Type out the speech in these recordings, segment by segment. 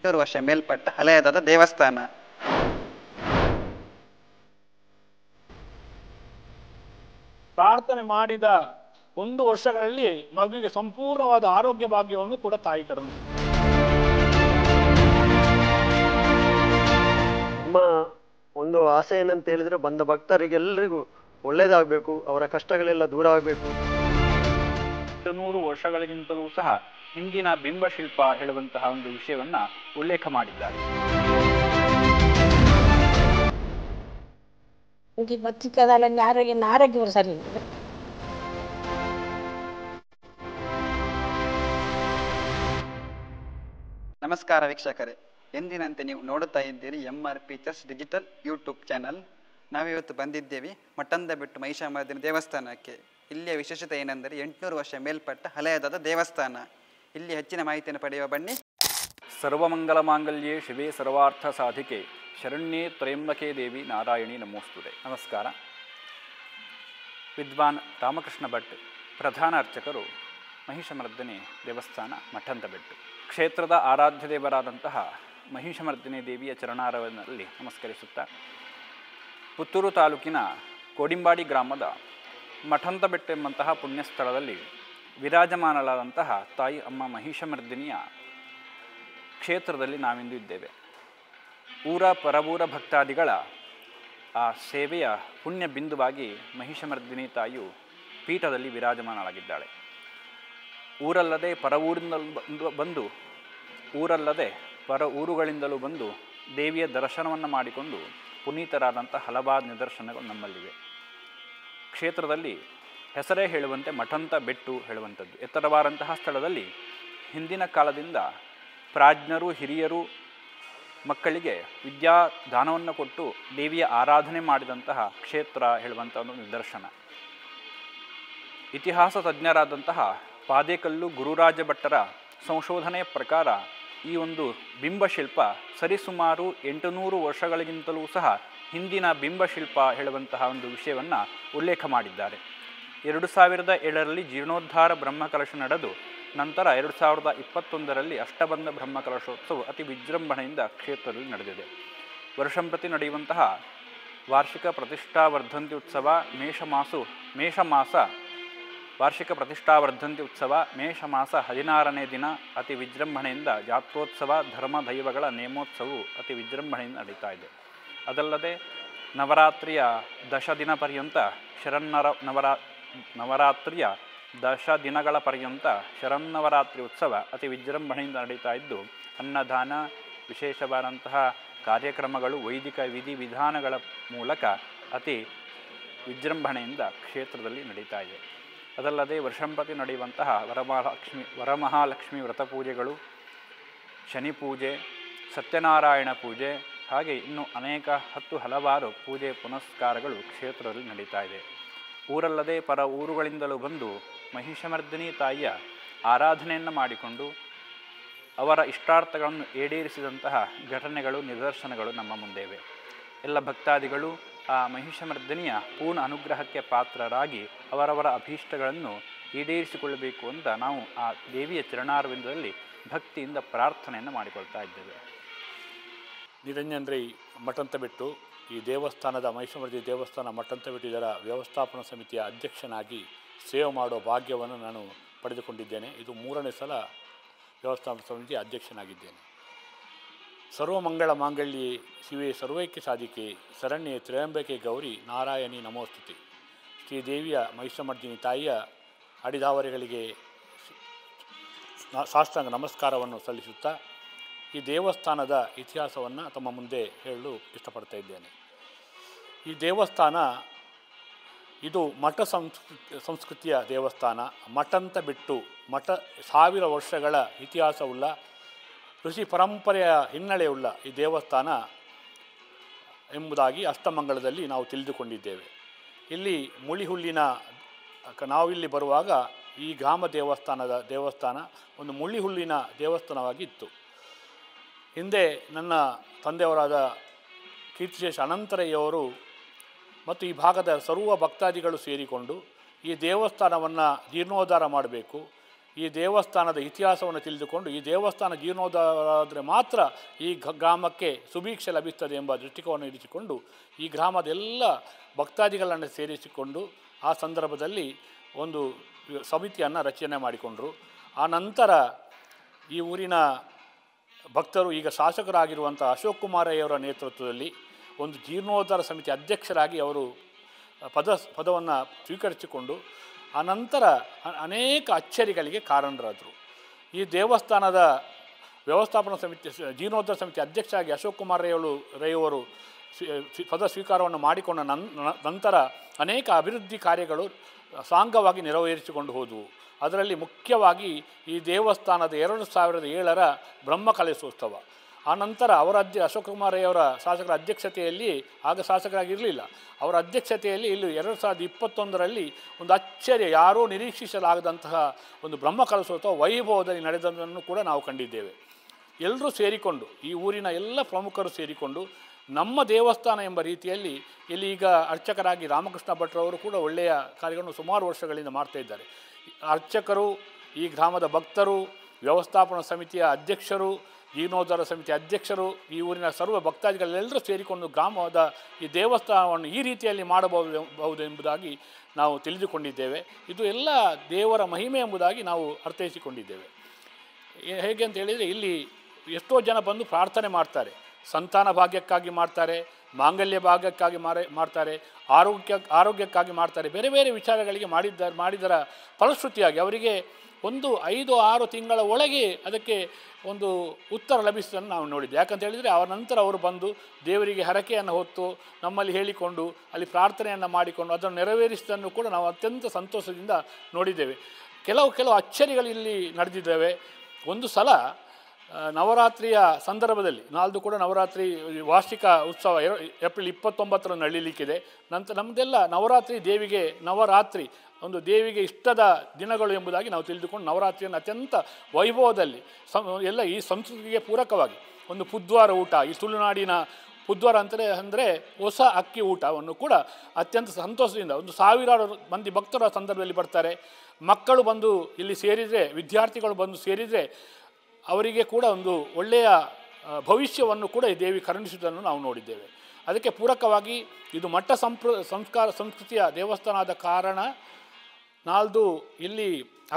800 ವರ್ಷ ಮೇಲ್ಪಟ್ಟ ಹಳೆಯದಾದ ದೇವಸ್ಥಾನ. ಪ್ರಾರ್ಥನೆ ಮಾಡಿದ 1 ವರ್ಷಗಳಲ್ಲಿ ಮಗುವಿಗೆ ಸಂಪೂರ್ಣವಾದ ಆರೋಗ್ಯ ಭಾಗ್ಯವನ್ನು ಕೂಡ ತಾಯಿ ತರುವುದು. ನಮ್ಮ ಒಂದು ಆಸೆ ಏನಂತ ಹೇಳಿದ್ರೆ, ಬಂದ ಭಕ್ತರಿಗೆಲ್ಲರಿಗೂ ಒಳ್ಳೇದಾಗಬೇಕು, ಅವರ ಕಷ್ಟಗಳೆಲ್ಲ ದೂರ ಆಗಬೇಕು. 100 ವರ್ಷಗಳಿಗಿಂತಲೂ ಸಹ ಹಿಂದಿನ ಬಿಂಬಶಿಲ್ಪ ಹೇಳುವಂತಹ ಒಂದು ವಿಷಯವನ್ನ ಉಲ್ಲೇಖ ಮಾಡಿದ್ದಾರೆ. ಆರೋಗ್ಯ ಸರಿ. ನಮಸ್ಕಾರ ವೀಕ್ಷಕರೇ, ಎಂದಿನಂತೆ ನೀವು ನೋಡುತ್ತಾ ಇದ್ದೀರಿ MR Pictures digital YouTube channel. ನಾವಿವತ್ತು ಬಂದಿದ್ದೇವೆ ಮಠಂತಬೆಟ್ಟು ಮಹಿಷಾಮರ್ದಿನಿ ದೇವಸ್ಥಾನಕ್ಕೆ. ಇಲ್ಲಿಯ ವಿಶೇಷತೆ ಏನೆಂದರೆ 800 ವರ್ಷ ಮೇಲ್ಪಟ್ಟ ಹಳೆಯದಾದ ದೇವಸ್ಥಾನ. ಇಲ್ಲಿ ಹೆಚ್ಚಿನ ಮಾಹಿತಿಯನ್ನು ಪಡೆಯುವ ಬನ್ನಿ. ಸರ್ವಮಂಗಲ ಮಾಂಗಲ್ಯೆ ಶಿವೆ ಸರ್ವಾರ್ಥ ಸಾಧಿಕೆ ಶರಣ್ಯೇ ತ್ರಯಂಬಕೆ ದೇವಿ ನಾರಾಯಣಿ ನಮೋಸ್ತುತೆ. ನಮಸ್ಕಾರ. ವಿದ್ವಾನ್ ರಾಮಕೃಷ್ಣ ಭಟ್, ಪ್ರಧಾನ ಅರ್ಚಕರು, ಮಹಿಷಮರ್ದಿನಿ ದೇವಸ್ಥಾನ ಮಠಂತಬೆಟ್ಟು. ಕ್ಷೇತ್ರದ ಆರಾಧ್ಯ ದೇವರಾದಂತಹ ಮಹಿಷಮರ್ದಿನಿ ದೇವಿಯ ಚರಣಾರವಿಂದದಲ್ಲಿ ನಮಸ್ಕರಿಸುತ್ತಾ, ಪುತ್ತೂರು ತಾಲೂಕಿನ ಕೋಡಿಂಬಾಡಿ ಗ್ರಾಮದ ಮಠಂತಬೆಟ್ಟು ಎಂಬಂತಹ ಪುಣ್ಯಸ್ಥಳದಲ್ಲಿ ವಿರಾಜಮಾನಳಾದಂತಹ ತಾಯಿ ಅಮ್ಮ ಮಹಿಷಮರ್ದಿನಿಯ ಕ್ಷೇತ್ರದಲ್ಲಿ ನಾವಿಂದು ಇದ್ದೇವೆ. ಊರ ಪರವೂರ ಭಕ್ತಾದಿಗಳ ಆ ಸೇವೆಯ ಪುಣ್ಯ ಬಿಂದುವಾಗಿ ಮಹಿಷಮರ್ದಿನಿ ತಾಯಿಯು ಪೀಠದಲ್ಲಿ ವಿರಾಜಮಾನಳಾಗಿದ್ದಾಳೆ. ಊರಲ್ಲದೆ ಪರ ಊರುಗಳಿಂದಲೂ ಬಂದು ದೇವಿಯ ದರ್ಶನವನ್ನು ಮಾಡಿಕೊಂಡು ಪುನೀತರಾದಂಥ ಹಲವಾರು ನಿದರ್ಶನಗಳು ನಮ್ಮಲ್ಲಿವೆ. ಕ್ಷೇತ್ರದಲ್ಲಿ ಹೆಸರೇ ಹೇಳುವಂತೆ ಮಠಂತಬೆಟ್ಟು ಹೇಳುವಂಥದ್ದು. ಎತ್ತರವಾದಂತಹ ಸ್ಥಳದಲ್ಲಿ ಹಿಂದಿನ ಕಾಲದಿಂದ ಪ್ರಾಜ್ಞರು, ಹಿರಿಯರು ಮಕ್ಕಳಿಗೆ ವಿದ್ಯಾದಾನವನ್ನು ಕೊಟ್ಟು ದೇವಿಯ ಆರಾಧನೆ ಮಾಡಿದಂತಹ ಕ್ಷೇತ್ರ ಹೇಳುವಂಥ ಒಂದು ನಿದರ್ಶನ. ಇತಿಹಾಸ ತಜ್ಞರಾದಂತಹ ಪಾದೇಕಲ್ಲು ಗುರುರಾಜ ಭಟ್ಟರ ಸಂಶೋಧನೆಯ ಪ್ರಕಾರ ಈ ಒಂದು ಬಿಂಬಶಿಲ್ಪ ಸರಿಸುಮಾರು 800 ವರ್ಷಗಳಿಗಿಂತಲೂ ಸಹ ಹಿಂದಿನ ಬಿಂಬಶಿಲ್ಪ ಹೇಳುವಂತಹ ಒಂದು ವಿಷಯವನ್ನು ಉಲ್ಲೇಖ ಮಾಡಿದ್ದಾರೆ. 2007ರಲ್ಲಿ ಜೀರ್ಣೋದ್ಧಾರ ಬ್ರಹ್ಮಕಲಶ ನಡೆದು ನಂತರ 2021ರಲ್ಲಿ ಅಷ್ಟಬಂಧ ಬ್ರಹ್ಮಕಲಶೋತ್ಸವ ಅತಿ ವಿಜೃಂಭಣೆಯಿಂದ ಕ್ಷೇತ್ರದಲ್ಲಿ ನಡೆದಿದೆ. ವರ್ಷಂಪ್ರತಿ ನಡೆಯುವಂತಹ ವಾರ್ಷಿಕ ಪ್ರತಿಷ್ಠಾವರ್ಧಂತಿ ಉತ್ಸವ ವಾರ್ಷಿಕ ಪ್ರತಿಷ್ಠಾವರ್ಧಂತಿ ಉತ್ಸವ ಮೇಷ ಮಾಸ 16ನೇ ದಿನ ಅತಿ ವಿಜೃಂಭಣೆಯಿಂದ ಜಾತ್ರೋತ್ಸವ, ಧರ್ಮ ದೈವಗಳ ನೇಮೋತ್ಸವವು ಅತಿ ವಿಜೃಂಭಣೆಯಿಂದ ನಡೀತಾ ಇದೆ. ಅದಲ್ಲದೆ ನವರಾತ್ರಿಯ 10 ದಿನ ಪರ್ಯಂತ ನವರಾತ್ರಿಯ 10 ದಿನಗಳ ಪರ್ಯಂತ ಶರನ್ನವರಾತ್ರಿ ಉತ್ಸವ ಅತಿ ವಿಜೃಂಭಣೆಯಿಂದ ನಡೀತಾ ಇದ್ದು, ಅನ್ನದಾನ, ವಿಶೇಷವಾದಂತಹ ಕಾರ್ಯಕ್ರಮಗಳು, ವೈದಿಕ ವಿಧಿವಿಧಾನಗಳ ಮೂಲಕ ಅತಿ ವಿಜೃಂಭಣೆಯಿಂದ ಕ್ಷೇತ್ರದಲ್ಲಿ ನಡೀತಾ ಇದೆ. ಅದಲ್ಲದೆ ವರ್ಷಂಪ್ರತಿ ನಡೆಯುವಂತಹ ವರಮಹಾಲಕ್ಷ್ಮಿ ವ್ರತ ಪೂಜೆಗಳು, ಶನಿ ಪೂಜೆ, ಸತ್ಯನಾರಾಯಣ ಪೂಜೆ, ಹಾಗೆ ಇನ್ನೂ ಅನೇಕ ಹಲವಾರು ಪೂಜೆ ಪುನಸ್ಕಾರಗಳು ಕ್ಷೇತ್ರದಲ್ಲಿ ನಡೀತಾ ಇದೆ. ಊರಲ್ಲದೆ ಪರ ಊರುಗಳಿಂದಲೂ ಬಂದು ಮಹಿಷಮರ್ದಿನಿ ತಾಯಿಯ ಆರಾಧನೆಯನ್ನು ಮಾಡಿಕೊಂಡು ಅವರ ಇಷ್ಟಾರ್ಥಗಳನ್ನು ಈಡೇರಿಸಿದಂತಹ ಘಟನೆಗಳು, ನಿದರ್ಶನಗಳು ನಮ್ಮ ಮುಂದೆ ಇವೆ. ಎಲ್ಲ ಭಕ್ತಾದಿಗಳು ಆ ಮಹಿಷಮರ್ದಿನಿಯ ಪೂರ್ಣ ಅನುಗ್ರಹಕ್ಕೆ ಪಾತ್ರರಾಗಿ ಅವರವರ ಅಭೀಷ್ಟಗಳನ್ನು ಈಡೇರಿಸಿಕೊಳ್ಳಬೇಕು ಅಂತ ನಾವು ಆ ದೇವಿಯ ಚರಣಾರವಿಂದದಲ್ಲಿ ಭಕ್ತಿಯಿಂದ ಪ್ರಾರ್ಥನೆಯನ್ನು ಮಾಡಿಕೊಳ್ತಾ ಇದ್ದೇವೆ. ನಿರಂಜನ್ ರೈ ಮಠಂತಬೆಟ್ಟು, ಈ ದೇವಸ್ಥಾನದ ಮಹಿಷಮರ್ದಿನಿ ದೇವಸ್ಥಾನ ಮಠಂತಬೆಟ್ಟು ಇದರ ವ್ಯವಸ್ಥಾಪನಾ ಸಮಿತಿಯ ಅಧ್ಯಕ್ಷನಾಗಿ ಸೇವೆ ಮಾಡೋ ಭಾಗ್ಯವನ್ನು ನಾನು ಪಡೆದುಕೊಂಡಿದ್ದೇನೆ. ಇದು 3ನೇ ಸಲ ವ್ಯವಸ್ಥಾಪನಾ ಸಮಿತಿಯ ಅಧ್ಯಕ್ಷನಾಗಿದ್ದೇನೆ. ಸರ್ವಮಂಗಳ ಮಾಂಗಲ್ಯೆ ಶಿವೆ ಸರ್ವೈಕ್ಯ ಸಾಧಿಕೆ ಶರಣ್ಯೆ ತ್ರಯಂಬಕೆ ಗೌರಿ ನಾರಾಯಣಿ ನಮೋಸ್ತುತೆ. ಶ್ರೀದೇವಿಯ ಮಹಿಷಮರ್ದಿನಿ ತಾಯಿಯ ಅಡಿದಾವರೆಗಳಿಗೆ ಸಾಷ್ಟಾಂಗ ನಮಸ್ಕಾರವನ್ನು ಸಲ್ಲಿಸುತ್ತಾ ಈ ದೇವಸ್ಥಾನದ ಇತಿಹಾಸವನ್ನು ತಮ್ಮ ಮುಂದೆ ಹೇಳಲು ಇಷ್ಟಪಡ್ತಾ ಇದ್ದೇನೆ. ಈ ದೇವಸ್ಥಾನ ಇದು ಮಠ ಸಂಸ್ಕೃತಿಯ ದೇವಸ್ಥಾನ. ಮಠಂತಬೆಟ್ಟು ಮಠ 1000 ವರ್ಷಗಳ ಇತಿಹಾಸವುಳ್ಳ ಋಷಿ ಪರಂಪರೆಯ ಹಿನ್ನೆಲೆಯುಳ್ಳ ಈ ದೇವಸ್ಥಾನ ಎಂಬುದಾಗಿ ಅಷ್ಟಮಂಗಳದಲ್ಲಿ ನಾವು ತಿಳಿದುಕೊಂಡಿದ್ದೇವೆ. ಇಲ್ಲಿ ಮುಳಿಹುಲ್ಲಿನ ನಾವಿಲ್ಲಿ ಬರುವಾಗ ಈ ಗ್ರಾಮ ದೇವಸ್ಥಾನ ಒಂದು ಮುಳಿಹುಲ್ಲಿನ ದೇವಸ್ಥಾನವಾಗಿ ಇತ್ತು. ಹಿಂದೆ ನನ್ನ ತಂದೆಯವರಾದ ಕೀರ್ತಿಶೇಷ ಅನಂತರಯ್ಯವರು ಮತ್ತು ಈ ಭಾಗದ ಸರ್ವ ಭಕ್ತಾದಿಗಳು ಸೇರಿಕೊಂಡು ಈ ದೇವಸ್ಥಾನವನ್ನು ಜೀರ್ಣೋದ್ಧಾರ ಮಾಡಬೇಕು, ಈ ದೇವಸ್ಥಾನದ ಇತಿಹಾಸವನ್ನು ತಿಳಿದುಕೊಂಡು ಈ ದೇವಸ್ಥಾನ ಜೀರ್ಣೋದ್ಧಾರ ಆದರೆ ಮಾತ್ರ ಈ ಗ್ರಾಮಕ್ಕೆ ಸುಭೀಕ್ಷೆ ಲಭಿಸ್ತದೆ ಎಂಬ ದೃಷ್ಟಿಕೋನ ಇರಿಸಿಕೊಂಡು ಈ ಗ್ರಾಮದ ಎಲ್ಲ ಭಕ್ತಾದಿಗಳನ್ನು ಸೇರಿಸಿಕೊಂಡು ಆ ಸಂದರ್ಭದಲ್ಲಿ ಒಂದು ಸಮಿತಿಯನ್ನು ರಚನೆ ಮಾಡಿಕೊಂಡರು. ಆ ನಂತರ ಈ ಊರಿನ ಭಕ್ತರು ಈಗ ಶಾಸಕರಾಗಿರುವಂಥ ಅಶೋಕ್ ಕುಮಾರಯ್ಯವರ ನೇತೃತ್ವದಲ್ಲಿ ಒಂದು ಜೀರ್ಣೋದ್ಧಾರ ಸಮಿತಿ ಅಧ್ಯಕ್ಷರಾಗಿ ಅವರು ಪದವನ್ನು ಸ್ವೀಕರಿಸಿಕೊಂಡು ಆ ನಂತರ ಅನೇಕ ಅಚ್ಚರಿಗಳಿಗೆ ಕಾರಣರಾದರು. ಈ ದೇವಸ್ಥಾನದ ವ್ಯವಸ್ಥಾಪನಾ ಸಮಿತಿ ಜೀರ್ಣೋದ್ಧಾರ ಸಮಿತಿ ಅಧ್ಯಕ್ಷರಾಗಿ ಅಶೋಕ್ ಕುಮಾರ್ ರೈಯವರು ಪದ ಸ್ವೀಕಾರವನ್ನು ಮಾಡಿಕೊಂಡ ನಂತರ ಅನೇಕ ಅಭಿವೃದ್ಧಿ ಕಾರ್ಯಗಳು ಸಾಂಗವಾಗಿ ನೆರವೇರಿಸಿಕೊಂಡು ಹೋದವು. ಅದರಲ್ಲಿ ಮುಖ್ಯವಾಗಿ ಈ ದೇವಸ್ಥಾನದ 2007ರ ಬ್ರಹ್ಮಕಲಶೋತ್ಸವ. ಆ ನಂತರ ಅವರ ಅಶೋಕ್ ಕುಮಾರಯ್ಯವರ ಶಾಸಕರ ಅಧ್ಯಕ್ಷತೆಯಲ್ಲಿ, ಆಗ ಶಾಸಕರಾಗಿರಲಿಲ್ಲ, ಅವರ ಅಧ್ಯಕ್ಷತೆಯಲ್ಲಿ ಇಲ್ಲಿ 2021ರಲ್ಲಿ ಒಂದು ಅಚ್ಚರಿಯ ಯಾರೂ ನಿರೀಕ್ಷಿಸಲಾಗದಂತಹ ಒಂದು ಬ್ರಹ್ಮಕಲಶೋತ್ಸವ ವೈಭವದಲ್ಲಿ ನಡೆದದನ್ನು ಕೂಡ ನಾವು ಕಂಡಿದ್ದೇವೆ. ಎಲ್ಲರೂ ಸೇರಿಕೊಂಡು, ಈ ಊರಿನ ಎಲ್ಲ ಪ್ರಮುಖರು ಸೇರಿಕೊಂಡು ನಮ್ಮ ದೇವಸ್ಥಾನ ಎಂಬ ರೀತಿಯಲ್ಲಿ ಇಲ್ಲಿ ಈಗ ಅರ್ಚಕರಾಗಿ ರಾಮಕೃಷ್ಣ ಭಟ್ರವರು ಕೂಡ ಒಳ್ಳೆಯ ಕಾರ್ಯಗಳನ್ನು ಸುಮಾರು ವರ್ಷಗಳಿಂದ ಮಾಡ್ತಾ ಇದ್ದಾರೆ. ಅರ್ಚಕರು, ಈ ಗ್ರಾಮದ ಭಕ್ತರು, ವ್ಯವಸ್ಥಾಪನಾ ಸಮಿತಿಯ ಅಧ್ಯಕ್ಷರು, ಜೀರ್ಣೋದ್ಧಾರ ಸಮಿತಿ ಅಧ್ಯಕ್ಷರು, ಈ ಊರಿನ ಸರ್ವ ಭಕ್ತಾದಿಗಳೆಲ್ಲರೂ ಸೇರಿಕೊಂಡು ಗ್ರಾಮದ ಈ ದೇವಸ್ಥಾನವನ್ನು ಈ ರೀತಿಯಲ್ಲಿ ಮಾಡಬಹುದು ಎಂಬುದಾಗಿ ನಾವು ತಿಳಿದುಕೊಂಡಿದ್ದೇವೆ. ಇದು ಎಲ್ಲ ದೇವರ ಮಹಿಮೆ ಎಂಬುದಾಗಿ ನಾವು ಅರ್ಥೈಸಿಕೊಂಡಿದ್ದೇವೆ. ಹೇಗೆ ಅಂತ ಹೇಳಿದರೆ ಇಲ್ಲಿ ಎಷ್ಟೋ ಜನ ಬಂದು ಪ್ರಾರ್ಥನೆ ಮಾಡ್ತಾರೆ, ಸಂತಾನ ಭಾಗ್ಯಕ್ಕಾಗಿ ಮಾಡ್ತಾರೆ, ಮಾಂಗಲ್ಯ ಭಾಗ್ಯಕ್ಕಾಗಿ ಮಾಡ್ತಾರೆ, ಆರೋಗ್ಯಕ್ಕಾಗಿ ಮಾಡ್ತಾರೆ, ಬೇರೆ ಬೇರೆ ವಿಚಾರಗಳಿಗೆ ಮಾಡಿದರ ಫಲಶ್ರುತಿಯಾಗಿ ಅವರಿಗೆ 5-6 ತಿಂಗಳ ಒಳಗೆ ಅದಕ್ಕೆ ಒಂದು ಉತ್ತರ ಲಭಿಸೋದನ್ನು ನಾವು ನೋಡಿದ್ದೆ. ಯಾಕಂತ ಹೇಳಿದರೆ ಅವರ ನಂತರ ಅವರು ಬಂದು ದೇವರಿಗೆ ಹರಕೆಯನ್ನು ಹೊತ್ತು ನಮ್ಮಲ್ಲಿ ಹೇಳಿಕೊಂಡು ಅಲ್ಲಿ ಪ್ರಾರ್ಥನೆಯನ್ನು ಮಾಡಿಕೊಂಡು ಅದನ್ನು ನೆರವೇರಿಸಿದ್ದನ್ನು ಕೂಡ ನಾವು ಅತ್ಯಂತ ಸಂತೋಷದಿಂದ ನೋಡಿದ್ದೇವೆ. ಕೆಲವು ಅಚ್ಚರಿಗಳು ಇಲ್ಲಿ ನಡೆದಿದ್ದಾವೆ. ಒಂದು ಸಲ ನವರಾತ್ರಿಯ ಸಂದರ್ಭದಲ್ಲಿ, ನಾಲ್ದು ಕೂಡ ನವರಾತ್ರಿ ವಾರ್ಷಿಕ ಉತ್ಸವ ಏಪ್ರಿಲ್ 29ರಂದು ನಡೀಲಿಕ್ಕಿದೆ. ನಂತರ ನಮ್ಮದೆಲ್ಲ ನವರಾತ್ರಿ ಒಂದು ದೇವಿಗೆ ಇಷ್ಟದ ದಿನಗಳು ಎಂಬುದಾಗಿ ನಾವು ತಿಳಿದುಕೊಂಡು ನವರಾತ್ರಿಯನ್ನು ಅತ್ಯಂತ ವೈಭವದಲ್ಲಿ ಎಲ್ಲ ಈ ಸಂಸ್ಕೃತಿಗೆ ಪೂರಕವಾಗಿ ಒಂದು ಪುದ್ವಾರ ಊಟ, ಈ ತುಳುನಾಡಿನ ಪುದ್ವಾರ ಅಂದರೆ ಹೊಸ ಅಕ್ಕಿ ಊಟವನ್ನು ಕೂಡ ಅತ್ಯಂತ ಸಂತೋಷದಿಂದ 1000 ಮಂದಿ ಭಕ್ತರ ಸಂದರ್ಭದಲ್ಲಿ ಬರ್ತಾರೆ. ಮಕ್ಕಳು ಬಂದು ಇಲ್ಲಿ ಸೇರಿದರೆ, ವಿದ್ಯಾರ್ಥಿಗಳು ಬಂದು ಸೇರಿದರೆ ಅವರಿಗೆ ಕೂಡ ಒಂದು ಒಳ್ಳೆಯ ಭವಿಷ್ಯವನ್ನು ಕೂಡ ಈ ದೇವಿ ಕರುಣಿಸುವುದನ್ನು ನಾವು ನೋಡಿದ್ದೇವೆ. ಅದಕ್ಕೆ ಪೂರಕವಾಗಿ ಇದು ಮಠ ಸಂಸ್ಕೃತಿಯ ದೇವಸ್ಥಾನ ಆದ ಕಾರಣ ನಾಲ್ದು ಇಲ್ಲಿ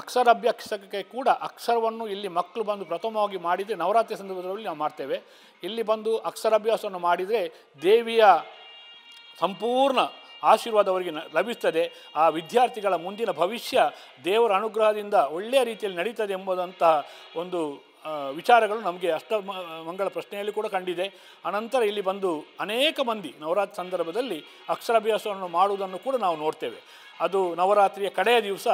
ಅಕ್ಷರಾಭ್ಯಾಸಕ್ಕೆ ಕೂಡ ಅಕ್ಷರವನ್ನು ಇಲ್ಲಿ ಮಕ್ಕಳು ಬಂದು ಪ್ರಥಮವಾಗಿ ಮಾಡಿದರೆ ನವರಾತ್ರಿ ಸಂದರ್ಭದಲ್ಲಿ ನಾವು ಮಾಡ್ತೇವೆ. ಇಲ್ಲಿ ಬಂದು ಅಕ್ಷರಾಭ್ಯಾಸವನ್ನು ಮಾಡಿದರೆ ದೇವಿಯ ಸಂಪೂರ್ಣ ಆಶೀರ್ವಾದ ಅವರಿಗೆ ಲಭಿಸ್ತದೆ. ಆ ವಿದ್ಯಾರ್ಥಿಗಳ ಮುಂದಿನ ಭವಿಷ್ಯ ದೇವರ ಅನುಗ್ರಹದಿಂದ ಒಳ್ಳೆಯ ರೀತಿಯಲ್ಲಿ ನಡೀತದೆ ಎಂಬುದಂಥ ಒಂದು ವಿಚಾರಗಳು ನಮಗೆ ಮಂಗಳ ಪ್ರಶ್ನೆಯಲ್ಲಿ ಕೂಡ ಕಂಡಿದೆ. ಅನಂತರ ಇಲ್ಲಿ ಬಂದು ಅನೇಕ ಮಂದಿ ನವರಾತ್ರಿ ಸಂದರ್ಭದಲ್ಲಿ ಅಕ್ಷರಾಭ್ಯಾಸವನ್ನು ಮಾಡುವುದನ್ನು ಕೂಡ ನಾವು ನೋಡ್ತೇವೆ. ಅದು ನವರಾತ್ರಿಯ ಕಡೆಯ ದಿವಸ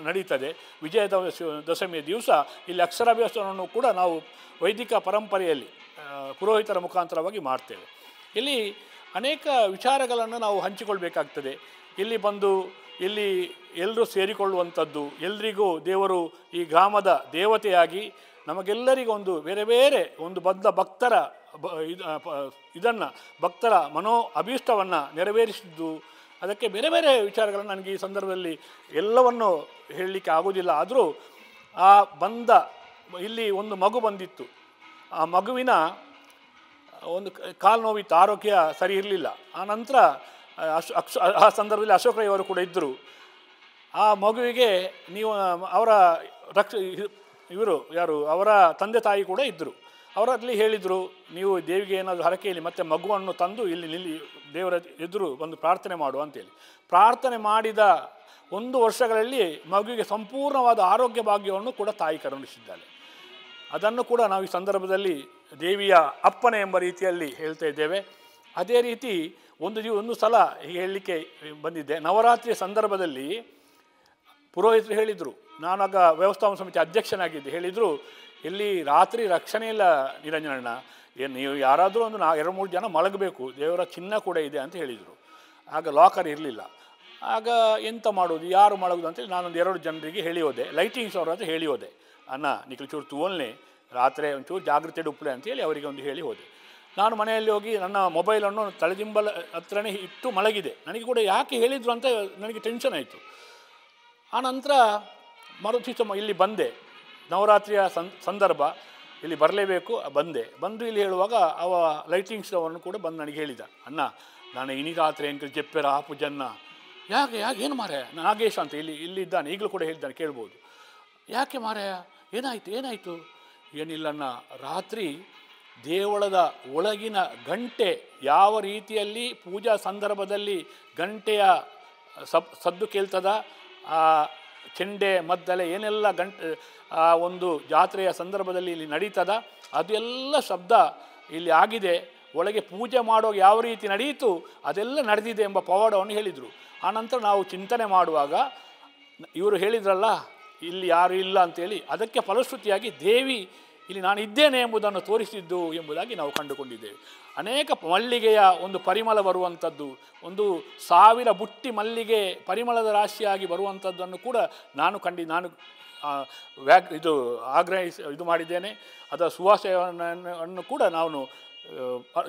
ನಡೀತದೆ. ವಿಜಯದಶಮಿಯ ದಿವಸ ಇಲ್ಲಿ ಅಕ್ಷರಾಭ್ಯಾಸವನ್ನು ಕೂಡ ನಾವು ವೈದಿಕ ಪರಂಪರೆಯಲ್ಲಿ ಪುರೋಹಿತರ ಮುಖಾಂತರವಾಗಿ ಮಾಡ್ತೇವೆ. ಇಲ್ಲಿ ಅನೇಕ ವಿಚಾರಗಳನ್ನು ನಾವು ಹಂಚಿಕೊಳ್ಬೇಕಾಗ್ತದೆ. ಇಲ್ಲಿ ಎಲ್ಲರೂ ಸೇರಿಕೊಳ್ಳುವಂಥದ್ದು, ಎಲ್ರಿಗೂ ದೇವರು ಈ ಗ್ರಾಮದ ದೇವತೆಯಾಗಿ ನಮಗೆಲ್ಲರಿಗೂ ಒಂದು ಬೇರೆ ಬೇರೆ ಒಂದು ಭಕ್ತರ ಭಕ್ತರ ಅಭೀಷ್ಟವನ್ನು ನೆರವೇರಿಸಿದ್ದು. ಅದಕ್ಕೆ ಬೇರೆ ಬೇರೆ ವಿಚಾರಗಳನ್ನು ನನಗೆ ಈ ಸಂದರ್ಭದಲ್ಲಿ ಎಲ್ಲವನ್ನು ಹೇಳಲಿಕ್ಕೆ ಆಗೋದಿಲ್ಲ. ಆದರೂ ಇಲ್ಲಿ ಒಂದು ಮಗು ಬಂದಿತ್ತು. ಆ ಮಗುವಿನ ಒಂದು ಕಾಲು ನೋವಿತ್ತು, ಆರೋಗ್ಯ ಸರಿ ಇರಲಿಲ್ಲ. ಆ ನಂತರ ಆ ಸಂದರ್ಭದಲ್ಲಿ ಅಶೋಕ್ ರೈ ಅವರು ಕೂಡ ಇದ್ದರು. ಆ ಮಗುವಿಗೆ ನೀವು ಅವರ ತಂದೆ ತಾಯಿ ಕೂಡ ಇದ್ದರು. ಅವರಲ್ಲಿ ಹೇಳಿದರು, ನೀವು ದೇವಿಗೆ ಏನಾದರೂ ಹರಕೆಯಲ್ಲಿ ಮತ್ತೆ ಮಗುವನ್ನು ತಂದು ಇಲ್ಲಿ ದೇವರ ಎದುರು ಬಂದು ಪ್ರಾರ್ಥನೆ ಮಾಡು ಅಂತೇಳಿ. ಪ್ರಾರ್ಥನೆ ಮಾಡಿದ 1 ವರ್ಷಗಳಲ್ಲಿ ಮಗುವಿಗೆ ಸಂಪೂರ್ಣವಾದ ಆರೋಗ್ಯ ಭಾಗ್ಯವನ್ನು ಕೂಡ ತಾಯಿ ಕರುಣಿಸಿದ್ದಾಳೆ. ಅದನ್ನು ಕೂಡ ನಾವು ಈ ಸಂದರ್ಭದಲ್ಲಿ ದೇವಿಯ ಅಪ್ಪನೆ ಎಂಬ ರೀತಿಯಲ್ಲಿ ಹೇಳ್ತಾ ಇದ್ದೇವೆ. ಅದೇ ರೀತಿ ಒಂದು ಸಲ ಹೇಳಲಿಕ್ಕೆ ಬಂದಿದ್ದೆ. ನವರಾತ್ರಿಯ ಸಂದರ್ಭದಲ್ಲಿ ಪುರೋಹಿತರು ಹೇಳಿದರು, ನಾನಾಗ ವ್ಯವಸ್ಥಾಪನಾ ಸಮಿತಿ ಅಧ್ಯಕ್ಷನಾಗಿದ್ದೆ, ಹೇಳಿದರು ಇಲ್ಲಿ ರಾತ್ರಿ ರಕ್ಷಣೆ ಇಲ್ಲ ನಿರಂಜನಣ್ಣ, ನೀವು ಯಾರಾದರೂ ಒಂದು 2-3 ಜನ ಮಲಗಬೇಕು, ದೇವರ ಚಿನ್ನ ಕೂಡ ಇದೆ ಅಂತ ಹೇಳಿದರು. ಆಗ ಲಾಕರ್ ಇರಲಿಲ್ಲ. ಆಗ ಎಂತ ಮಾಡೋದು, ಯಾರು ಮಲಗೋದು ಅಂತೇಳಿ ನಾನೊಂದು 2 ಜನರಿಗೆ ಹೇಳಿ ಹೋದೆ, ಲೈಟಿಂಗ್ಸ್ ಅವ್ರ ಹತ್ರ ಹೇಳಿ ಹೋದೆ, ಅಣ್ಣ ನಿಖಲ್ ಚೂರು ತೂವಲ್ನೇ ರಾತ್ರಿ ಒಂಚೂರು ಜಾಗೃತಿ ಉಪ್ಪಲೆ ಅಂತೇಳಿ ಅವರಿಗೆ ಒಂದು ಹೇಳಿ ಹೋದೆ. ನಾನು ಮನೆಯಲ್ಲಿ ಹೋಗಿ ನನ್ನ ಮೊಬೈಲನ್ನು ತಲೆದಿಂಬಲ ಹತ್ರನೇ ಇಟ್ಟು ಮಲಗಿದೆ. ನನಗೆ ಕೂಡ ಯಾಕೆ ಹೇಳಿದರು ಅಂತ ನನಗೆ ಟೆನ್ಷನ್ ಆಯಿತು. ಆನಂತರ ಮರುದಿವಸ ಇಲ್ಲಿ ಬಂದೆ, ನವರಾತ್ರಿಯ ಸಂದರ್ಭ, ಇಲ್ಲಿ ಬರಲೇಬೇಕು, ಬಂದು ಇಲ್ಲಿ ಹೇಳುವಾಗ ಅವ ಲೈಟಿಂಗ್ ಶೋವನ್ನು ಕೂಡ ಬಂದು ನನಗೆ ಹೇಳಿದ, ಅಣ್ಣ ನಾನು ಇನಿ ರಾತ್ರಿ ಎಂಕಲ್ ಜೆಪ್ಪೆರ ಆಪು ಜನ್ನ ಯಾಕೆ ಏನು ಮಾರಾಯ, ನಾಗೇಶ್ ಅಂತ ಇಲ್ಲಿದ್ದಾನೆ, ಈಗಲೂ ಕೂಡ ಹೇಳಿದ್ದಾನೆ, ಕೇಳ್ಬೋದು. ಯಾಕೆ ಮಾರಾಯ, ಏನಾಯಿತು? ಏನಿಲ್ಲಣ್ಣ, ರಾತ್ರಿ ದೇವಳದ ಒಳಗಿನ ಗಂಟೆ ಯಾವ ರೀತಿಯಲ್ಲಿ ಪೂಜಾ ಸಂದರ್ಭದಲ್ಲಿ ಗಂಟೆಯ ಸದ್ದು ಕೇಳ್ತದ, ಆ ಚೆಂಡೆ ಮದ್ದಲೆ ಏನೆಲ್ಲ ಆ ಒಂದು ಜಾತ್ರೆಯ ಸಂದರ್ಭದಲ್ಲಿ ಇಲ್ಲಿ ನಡೀತದ, ಅದೆಲ್ಲ ಶಬ್ದ ಇಲ್ಲಿ ಆಗಿದೆ. ಒಳಗೆ ಪೂಜೆ ಮಾಡುವಾಗ ಯಾವ ರೀತಿ ನಡೆಯಿತು ಅದೆಲ್ಲ ನಡೆದಿದೆ ಎಂಬ ಪವಾಡವನ್ನು ಹೇಳಿದರು. ಆನಂತರ ನಾವು ಚಿಂತನೆ ಮಾಡುವಾಗ ಇವರು ಹೇಳಿದ್ರಲ್ಲ ಇಲ್ಲಿ ಯಾರು ಇಲ್ಲ ಅಂತೇಳಿ, ಅದಕ್ಕೆ ಫಲಶ್ರುತಿಯಾಗಿ ದೇವಿ ಇಲ್ಲಿ ನಾನು ಇದ್ದೇನೆ ಎಂಬುದನ್ನು ತೋರಿಸಿದ್ದು ಎಂಬುದಾಗಿ ನಾವು ಕಂಡುಕೊಂಡಿದ್ದೇವೆ. ಅನೇಕ ಮಲ್ಲಿಗೆಯ ಒಂದು ಪರಿಮಳ ಬರುವಂಥದ್ದು, 1000 ಬುಟ್ಟಿ ಮಲ್ಲಿಗೆ ಪರಿಮಳದ ರಾಶಿಯಾಗಿ ಬರುವಂಥದ್ದನ್ನು ಕೂಡ ನಾನು ಇದು ಮಾಡಿದ್ದೇನೆ. ಅದರ ಸುವಾಸನೆಯನ್ನು ಕೂಡ ನಾನು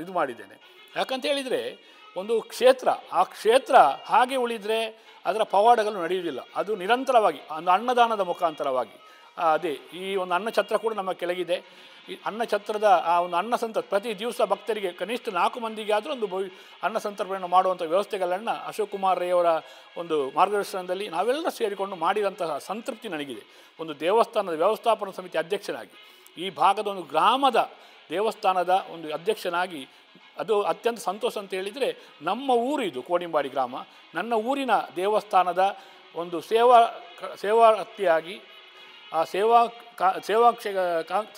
ಇದು ಮಾಡಿದ್ದೇನೆ. ಯಾಕಂತ ಹೇಳಿದರೆ ಒಂದು ಕ್ಷೇತ್ರ, ಆ ಕ್ಷೇತ್ರ ಹಾಗೆ ಉಳಿದರೆ ಅದರ ಪವಾಡಗಳು ನಡೆಯುವುದಿಲ್ಲ. ಅದು ನಿರಂತರವಾಗಿ ಒಂದು ಅನ್ನದಾನದ ಮುಖಾಂತರವಾಗಿ, ಅದೇ ಈ ಒಂದು ಅನ್ನಛತ್ರ ಕೂಡ ನಮ್ಮ ಕೆಳಗಿದೆ. ಈ ಅನ್ನಛತ್ರದ ಆ ಒಂದು ಅನ್ನಸಂತರ್ಪಣೆ ಪ್ರತಿ ದಿವಸ ಭಕ್ತರಿಗೆ ಕನಿಷ್ಠ 4 ಮಂದಿಗೆ ಆದರೂ ಒಂದು ಅನ್ನಸಂತರ್ಪಣೆಯನ್ನು ಮಾಡುವಂಥ ವ್ಯವಸ್ಥೆಗಳನ್ನು ಅಶೋಕ್ ಕುಮಾರ್ ರೈಯವರ ಒಂದು ಮಾರ್ಗದರ್ಶನದಲ್ಲಿ ನಾವೆಲ್ಲ ಸೇರಿಕೊಂಡು ಮಾಡಿದಂತಹ ಸಂತೃಪ್ತಿ ನನಗಿದೆ. ಒಂದು ದೇವಸ್ಥಾನದ ವ್ಯವಸ್ಥಾಪನಾ ಸಮಿತಿ ಅಧ್ಯಕ್ಷನಾಗಿ, ಈ ಭಾಗದ ಒಂದು ಗ್ರಾಮದ ದೇವಸ್ಥಾನದ ಒಂದು ಅಧ್ಯಕ್ಷನಾಗಿ ಅದು ಅತ್ಯಂತ ಸಂತೋಷ ಅಂತ ಹೇಳಿದರೆ, ನಮ್ಮ ಊರು ಇದು ಕೋಡಿಂಬಾಡಿ ಗ್ರಾಮ, ನನ್ನ ಊರಿನ ದೇವಸ್ಥಾನದ ಒಂದು ಸೇವಾರ್ಥಿಯಾಗಿ ಆ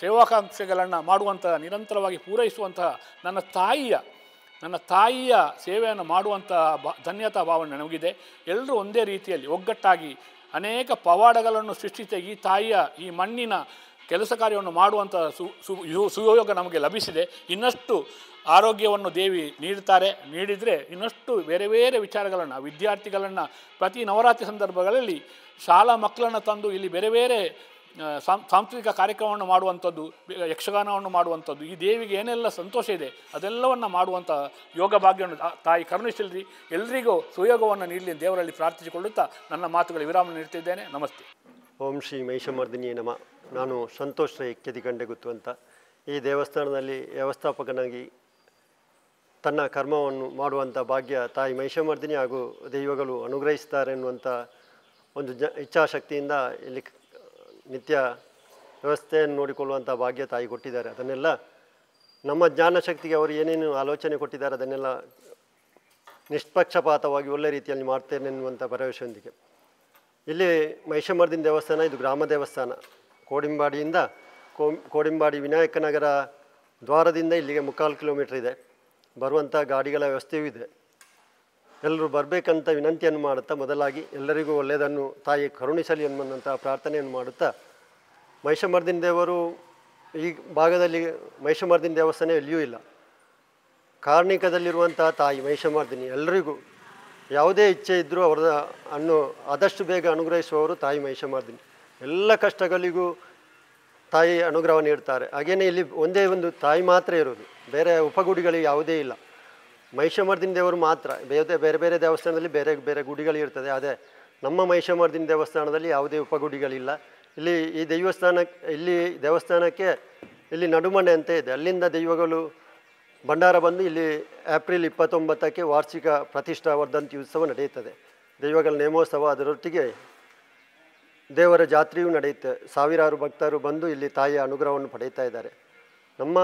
ಸೇವಾಕಾಂಕ್ಷೆಗಳನ್ನು ಮಾಡುವಂಥ, ನಿರಂತರವಾಗಿ ಪೂರೈಸುವಂತಹ ನನ್ನ ತಾಯಿಯ ಸೇವೆಯನ್ನು ಮಾಡುವಂತಹ ಧನ್ಯತಾ ಭಾವನೆ ನಮಗಿದೆ. ಎಲ್ಲರೂ ಒಂದೇ ರೀತಿಯಲ್ಲಿ ಒಗ್ಗಟ್ಟಾಗಿ ಅನೇಕ ಪವಾಡಗಳನ್ನು ಸೃಷ್ಟಿಸಿ ಈ ತಾಯಿಯ ಈ ಮಣ್ಣಿನ ಕೆಲಸ ಕಾರ್ಯವನ್ನು ಮಾಡುವಂಥ ಸುಯೋಗ ನಮಗೆ ಲಭಿಸಿದೆ. ಇನ್ನಷ್ಟು ಆರೋಗ್ಯವನ್ನು ದೇವಿ ನೀಡಿದರೆ ಇನ್ನಷ್ಟು ಬೇರೆ ಬೇರೆ ವಿಚಾರಗಳನ್ನು, ವಿದ್ಯಾರ್ಥಿಗಳನ್ನು ಪ್ರತಿ ನವರಾತ್ರಿ ಸಂದರ್ಭಗಳಲ್ಲಿ ಶಾಲಾ ಮಕ್ಕಳನ್ನು ತಂದು ಇಲ್ಲಿ ಬೇರೆ ಬೇರೆ ಸಾಂಸ್ಕೃತಿಕ ಕಾರ್ಯಕ್ರಮವನ್ನು ಮಾಡುವಂಥದ್ದು, ಯಕ್ಷಗಾನವನ್ನು ಮಾಡುವಂಥದ್ದು, ಈ ದೇವಿಗೆ ಏನೆಲ್ಲ ಸಂತೋಷ ಇದೆ ಅದೆಲ್ಲವನ್ನು ಮಾಡುವಂಥ ಯೋಗ ಭಾಗ್ಯವನ್ನು ತಾಯಿ ಕರುಣಿಸಲಿ, ಎಲ್ಲರಿಗೂ ಸುಯೋಗವನ್ನು ನೀಡಲಿ ದೇವರಲ್ಲಿ ಪ್ರಾರ್ಥಿಸಿಕೊಳ್ಳುತ್ತಾ ನನ್ನ ಮಾತುಗಳ ವಿರಾಮ ನೀಡ್ತಿದ್ದೇನೆ. ನಮಸ್ತೆ. ಓಂ ಶ್ರೀ ಮಹಿಷಮರ್ದಿನಿ ನಮಃ. ನಾನು ಸಂತೋಷ್ ರೈ ಕೆದಿಗಂಡೆಗುತ್ತು ಅಂತ ಈ ದೇವಸ್ಥಾನದಲ್ಲಿ ವ್ಯವಸ್ಥಾಪಕನಾಗಿ ತನ್ನ ಕರ್ಮವನ್ನು ಮಾಡುವಂಥ ಭಾಗ್ಯ ತಾಯಿ ಮಹಿಷಮರ್ದಿನಿ ಹಾಗೂ ದೈವಗಳು ಅನುಗ್ರಹಿಸ್ತಾರೆ ಎನ್ನುವಂಥ ಒಂದು ಇಚ್ಛಾಶಕ್ತಿಯಿಂದ ಇಲ್ಲಿ ನಿತ್ಯ ವ್ಯವಸ್ಥೆಯನ್ನು ನೋಡಿಕೊಳ್ಳುವಂಥ ಭಾಗ್ಯ ತಾಯಿ ಕೊಟ್ಟಿದ್ದಾರೆ. ಅದನ್ನೆಲ್ಲ ನಮ್ಮ ಜ್ಞಾನಶಕ್ತಿಗೆ ಅವರು ಏನೇನು ಆಲೋಚನೆ ಕೊಟ್ಟಿದ್ದಾರೆ ಅದನ್ನೆಲ್ಲ ನಿಷ್ಪಕ್ಷಪಾತವಾಗಿ ಒಳ್ಳೆ ರೀತಿಯಲ್ಲಿ ಮಾಡ್ತೇನೆ ಎನ್ನುವಂಥ ಭರವಸೆಯೊಂದಿಗೆ ಇಲ್ಲಿ ಮಹಿಷಮರ್ದಿನಿ ದೇವಸ್ಥಾನ, ಇದು ಗ್ರಾಮ ದೇವಸ್ಥಾನ. ಕೋಡಿಂಬಾಡಿಯಿಂದ ಕೋಡಿಂಬಾಡಿ ವಿನಾಯಕನಗರ ದ್ವಾರದಿಂದ ಇಲ್ಲಿಗೆ 3/4 ಕಿಲೋಮೀಟ್ರ್ ಇದೆ. ಬರುವಂಥ ಗಾಡಿಗಳ ವ್ಯವಸ್ಥೆಯೂ ಇದೆ. ಎಲ್ಲರೂ ಬರಬೇಕಂತ ವಿನಂತಿಯನ್ನು ಮಾಡುತ್ತಾ, ಮೊದಲಾಗಿ ಎಲ್ಲರಿಗೂ ಒಳ್ಳೆಯದನ್ನು ತಾಯಿ ಕರುಣಿಸಲಿ ಎನ್ನುವಂಥ ಪ್ರಾರ್ಥನೆಯನ್ನು ಮಾಡುತ್ತಾ, ಮಹಿಷಮರ್ದಿನಿ ದೇವರು ಈ ಭಾಗದಲ್ಲಿ ಮಹಿಷಮರ್ದಿನಿ ದೇವಸ್ಥಾನ ಎಲ್ಲಿಯೂ ಇಲ್ಲ. ಕಾರ್ಣಿಕದಲ್ಲಿರುವಂಥ ತಾಯಿ ಮಹಿಷಮರ್ದಿನಿ ಎಲ್ಲರಿಗೂ ಯಾವುದೇ ಇಚ್ಛೆ ಇದ್ದರೂ ಅವರನ್ನು ಆದಷ್ಟು ಬೇಗ ಅನುಗ್ರಹಿಸುವವರು ತಾಯಿ ಮಹಿಷಮರ್ದಿನಿ. ಎಲ್ಲ ಕಷ್ಟಗಳಿಗೂ ತಾಯಿ ಅನುಗ್ರಹ ನೀಡ್ತಾರೆ. ಹಾಗೆಯೇ ಇಲ್ಲಿ ಒಂದೇ ಒಂದು ತಾಯಿ ಮಾತ್ರ ಇರೋದು, ಬೇರೆ ಉಪಗುಡಿಗಳಿಗೆ ಯಾವುದೇ ಇಲ್ಲ. ಮಹಿಷಮರ್ದಿನಿ ದೇವರು ಮಾತ್ರ. ಬೇರೆ ಬೇರೆ ದೇವಸ್ಥಾನದಲ್ಲಿ ಬೇರೆ ಬೇರೆ ಗುಡಿಗಳಿರ್ತದೆ. ಅದೇ ನಮ್ಮ ಮಹಿಷಮರ್ದಿನಿ ದೇವಸ್ಥಾನದಲ್ಲಿ ಯಾವುದೇ ಉಪಗುಡಿಗಳಿಲ್ಲ. ಈ ದೇವಸ್ಥಾನಕ್ಕೆ ಇಲ್ಲಿ ನಡುಮನೆ ಅಂತ ಇದೆ. ಅಲ್ಲಿಂದ ದೈವಗಳು ಭಂಡಾರ ಬಂದು ಇಲ್ಲಿ ಏಪ್ರಿಲ್ 29ಕ್ಕೆ ವಾರ್ಷಿಕ ಪ್ರತಿಷ್ಠಾ ವರ್ಧಂತಿ ಉತ್ಸವ ನಡೆಯುತ್ತದೆ. ದೈವಗಳ ನೇಮೋತ್ಸವ, ಅದರೊಟ್ಟಿಗೆ ದೇವರ ಜಾತ್ರೆಯೂ ನಡೆಯುತ್ತೆ. ಸಾವಿರಾರು ಭಕ್ತರು ಬಂದು ಇಲ್ಲಿ ತಾಯಿಯ ಅನುಗ್ರಹವನ್ನು ಪಡೆಯುತ್ತಾ ಇದ್ದಾರೆ. ನಮ್ಮ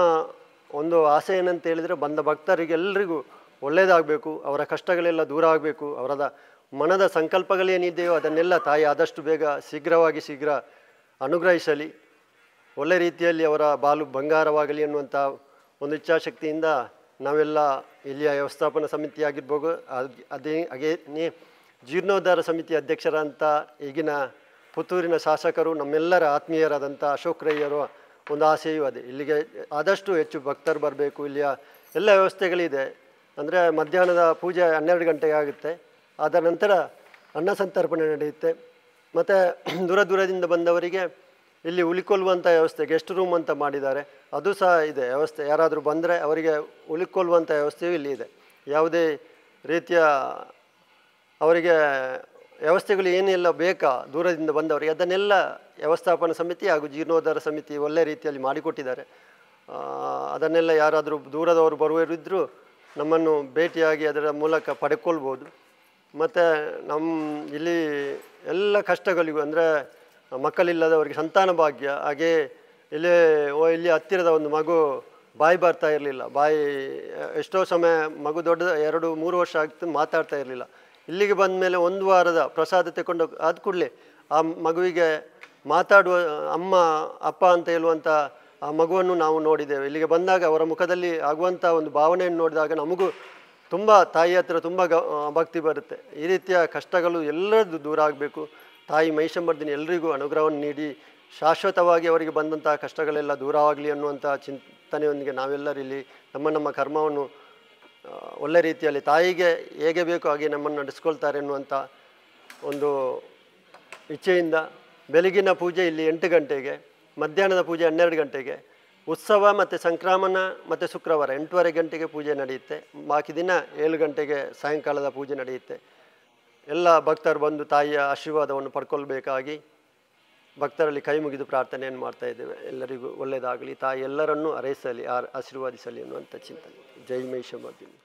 ಒಂದು ಆಸೆ ಏನಂತ ಹೇಳಿದರೆ, ಬಂದ ಭಕ್ತರಿಗೆಲ್ಲರಿಗೂ ಒಳ್ಳೆಯದಾಗಬೇಕು, ಅವರ ಕಷ್ಟಗಳೆಲ್ಲ ದೂರ ಆಗಬೇಕು, ಅವರದ ಮನದ ಸಂಕಲ್ಪಗಳೇನಿದೆಯೋ ಅದನ್ನೆಲ್ಲ ತಾಯಿ ಆದಷ್ಟು ಬೇಗ ಶೀಘ್ರ ಅನುಗ್ರಹಿಸಲಿ, ಒಳ್ಳೆ ರೀತಿಯಲ್ಲಿ ಅವರ ಬಾಳು ಬಂಗಾರವಾಗಲಿ ಅನ್ನುವಂಥ ಒಂದು ಇಚ್ಛಾಶಕ್ತಿಯಿಂದ ನಾವೆಲ್ಲ ಇಲ್ಲಿಯ ವ್ಯವಸ್ಥಾಪನಾ ಸಮಿತಿ ಆಗಿರ್ಬೋದು, ಹಾಗೇ ಜೀರ್ಣೋದ್ಧಾರ ಸಮಿತಿ ಅಧ್ಯಕ್ಷರಂಥ ಈಗಿನ ಪುತ್ತೂರಿನ ಶಾಸಕರು, ನಮ್ಮೆಲ್ಲರ ಆತ್ಮೀಯರಾದಂಥ ಅಶೋಕ್ ರೈಯರು ಒಂದು ಆಸೆಯೂ ಅದೇ, ಇಲ್ಲಿಗೆ ಆದಷ್ಟು ಹೆಚ್ಚು ಭಕ್ತರು ಬರಬೇಕು. ಇಲ್ಲಿಯ ಎಲ್ಲ ವ್ಯವಸ್ಥೆಗಳಿದೆ. ಅಂದರೆ ಮಧ್ಯಾಹ್ನದ ಪೂಜೆ 12 ಗಂಟೆಗೆ ಆಗುತ್ತೆ. ಅದರ ನಂತರ ಅನ್ನ ಸಂತರ್ಪಣೆ ನಡೆಯುತ್ತೆ. ಮತ್ತು ದೂರದಿಂದ ಬಂದವರಿಗೆ ಇಲ್ಲಿ ಉಳಿಕೊಳ್ಳುವಂಥ ವ್ಯವಸ್ಥೆ, ಗೆಸ್ಟ್ ರೂಮ್ ಅಂತ ಮಾಡಿದ್ದಾರೆ, ಅದು ಸಹ ಇದೆ ವ್ಯವಸ್ಥೆ. ಯಾರಾದರೂ ಬಂದರೆ ಅವರಿಗೆ ಉಳಿಕೊಳ್ಳುವಂಥ ವ್ಯವಸ್ಥೆಯೂ ಇಲ್ಲಿ ಇದೆ. ಯಾವುದೇ ರೀತಿಯ ಅವರಿಗೆ ವ್ಯವಸ್ಥೆಗಳು ಏನೆಲ್ಲ ಬೇಕಾ ದೂರದಿಂದ ಬಂದವರಿಗೆ ಅದನ್ನೆಲ್ಲ ವ್ಯವಸ್ಥಾಪನಾ ಸಮಿತಿ ಹಾಗೂ ಜೀರ್ಣೋದ್ಧಾರ ಸಮಿತಿ ಒಳ್ಳೆ ರೀತಿಯಲ್ಲಿ ಮಾಡಿಕೊಟ್ಟಿದ್ದಾರೆ. ಅದನ್ನೆಲ್ಲ ಯಾರಾದರೂ ದೂರದವರು ಬರುವವರಿದ್ದರೂ ನಮ್ಮನ್ನು ಭೇಟಿಯಾಗಿ ಅದರ ಮೂಲಕ ಪಡ್ಕೊಳ್ಬೋದು. ಮತ್ತು ನಮ್ಮ ಇಲ್ಲಿ ಎಲ್ಲ ಕಷ್ಟಗಳಿಗೂ ಅಂದರೆ ಮಕ್ಕಳಿಲ್ಲದವರಿಗೆ ಸಂತಾನ ಭಾಗ್ಯ, ಹಾಗೇ ಇಲ್ಲಿ ಹತ್ತಿರದ ಒಂದು ಮಗು ಬಾಯಿ ಬರ್ತಾ ಇರಲಿಲ್ಲ, ಎಷ್ಟೋ ಸಮಯ ಮಗು ದೊಡ್ಡ 2-3 ವರ್ಷ ಆಗ್ತದೆ ಮಾತಾಡ್ತಾ ಇರಲಿಲ್ಲ. ಇಲ್ಲಿಗೆ ಬಂದ ಮೇಲೆ 1 ವಾರದ ಪ್ರಸಾದ ತಗೊಂಡು ಆದ ಕೂಡಲೇ ಆ ಮಗುವಿಗೆ ಮಾತಾಡುವ ಅಮ್ಮ ಅಪ್ಪ ಅಂತ ಹೇಳುವಂಥ ಆ ಮಗುವನ್ನು ನಾವು ನೋಡಿದ್ದೇವೆ. ಇಲ್ಲಿಗೆ ಬಂದಾಗ ಅವರ ಮುಖದಲ್ಲಿ ಆಗುವಂಥ ಒಂದು ಭಾವನೆಯನ್ನು ನೋಡಿದಾಗ ನಮಗೂ ತುಂಬ ತಾಯಿ ಹತ್ರ ತುಂಬ ಭಕ್ತಿ ಬರುತ್ತೆ. ಈ ರೀತಿಯ ಕಷ್ಟಗಳು ಎಲ್ಲರದ್ದು ದೂರ ಆಗಬೇಕು. ತಾಯಿ ಮಹಿಷಮರ್ದಿನಿ ಎಲ್ಲರಿಗೂ ಅನುಗ್ರಹವನ್ನು ನೀಡಿ ಶಾಶ್ವತವಾಗಿ ಅವರಿಗೆ ಬಂದಂತಹ ಕಷ್ಟಗಳೆಲ್ಲ ದೂರವಾಗಲಿ ಅನ್ನುವಂಥ ಚಿಂತನೆಯೊಂದಿಗೆ ನಾವೆಲ್ಲರಿಲ್ಲಿ ನಮ್ಮ ಕರ್ಮವನ್ನು ಒಳ್ಳೆ ರೀತಿಯಲ್ಲಿ ತಾಯಿಗೆ ಹೇಗೆ ಬೇಕು ಹಾಗೆ ನಮ್ಮನ್ನು ನಡೆಸ್ಕೊಳ್ತಾರೆ ಎನ್ನುವಂಥ ಒಂದು ಇಚ್ಛೆಯಿಂದ ಬೆಳಗಿನ ಪೂಜೆ ಇಲ್ಲಿ 8 ಗಂಟೆಗೆ, ಮಧ್ಯಾಹ್ನದ ಪೂಜೆ 12 ಗಂಟೆಗೆ, ಉತ್ಸವ ಮತ್ತು ಸಂಕ್ರಮಣ ಮತ್ತು ಶುಕ್ರವಾರ 8:30 ಗಂಟೆಗೆ ಪೂಜೆ ನಡೆಯುತ್ತೆ. ಬಾಕಿ ದಿನ 7 ಗಂಟೆಗೆ ಸಾಯಂಕಾಲದ ಪೂಜೆ ನಡೆಯುತ್ತೆ. ಎಲ್ಲ ಭಕ್ತರು ಬಂದು ತಾಯಿಯ ಆಶೀರ್ವಾದವನ್ನು ಪಡ್ಕೊಳ್ಬೇಕಾಗಿ ಭಕ್ತರಲ್ಲಿ ಕೈ ಮುಗಿದು ಪ್ರಾರ್ಥನೆಯನ್ನು ಮಾಡ್ತಾ ಇದ್ದೇವೆ. ಎಲ್ಲರಿಗೂ ಒಳ್ಳೆಯದಾಗಲಿ, ತಾಯಿ ಎಲ್ಲರನ್ನೂ ಹರೈಸಲಿ, ಆಶೀರ್ವಾದಿಸಲಿ ಅನ್ನುವಂಥ ಚಿಂತನೆ. ಜೈ ಮಹಿಷಮರ್ದಿನಿ.